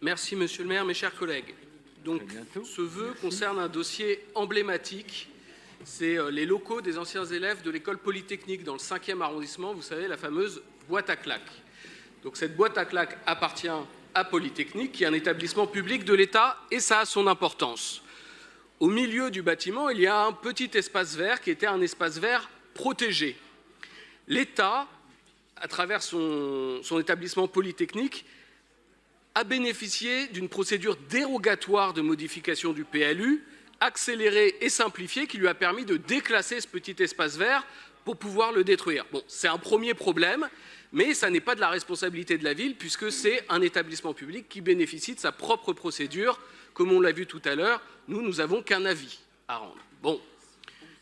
Merci, Monsieur le maire, mes chers collègues. Donc, ce vœu concerne un dossier emblématique. C'est les locaux des anciens élèves de l'école polytechnique dans le 5e arrondissement, vous savez, la fameuse boîte à claques. Donc, cette boîte à claques appartient à Polytechnique, qui est un établissement public de l'État, et ça a son importance. Au milieu du bâtiment, il y a un petit espace vert qui était un espace vert protégé. L'État, à travers son établissement Polytechnique, a bénéficié d'une procédure dérogatoire de modification du PLU, accélérée et simplifiée, qui lui a permis de déclasser ce petit espace vert pour pouvoir le détruire. Bon, c'est un premier problème, mais ça n'est pas de la responsabilité de la ville, puisque c'est un établissement public qui bénéficie de sa propre procédure. Comme on l'a vu tout à l'heure, nous n'avons qu'un avis à rendre. Bon,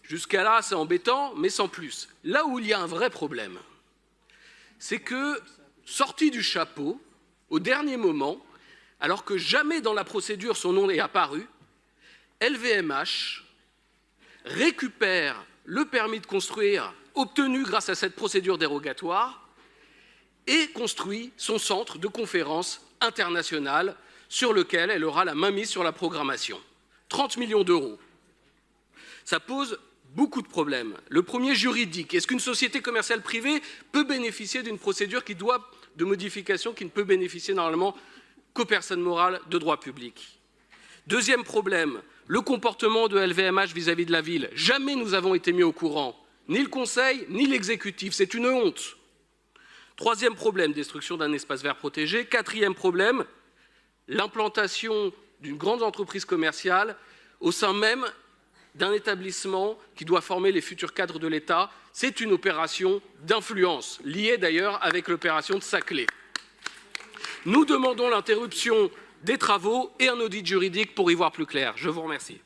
jusqu'à là, c'est embêtant, mais sans plus. Là où il y a un vrai problème, c'est que, sorti du chapeau, au dernier moment, alors que jamais dans la procédure son nom n'est apparu, LVMH récupère le permis de construire obtenu grâce à cette procédure dérogatoire et construit son centre de conférences international sur lequel elle aura la mainmise sur la programmation. 30 millions d'euros. Ça pose beaucoup de problèmes. Le premier, juridique. Est-ce qu'une société commerciale privée peut bénéficier d'une procédure de modification qui ne peut bénéficier normalement qu'aux personnes morales de droit public? Deuxième problème, le comportement de LVMH vis-à-vis de la ville. Jamais nous avons été mis au courant, ni le Conseil, ni l'exécutif. C'est une honte. Troisième problème, destruction d'un espace vert protégé. Quatrième problème, l'implantation d'une grande entreprise commerciale au sein même d'un établissement qui doit former les futurs cadres de l'État. C'est une opération d'influence, liée d'ailleurs avec l'opération de Saclay. Nous demandons l'interruption des travaux et un audit juridique pour y voir plus clair. Je vous remercie.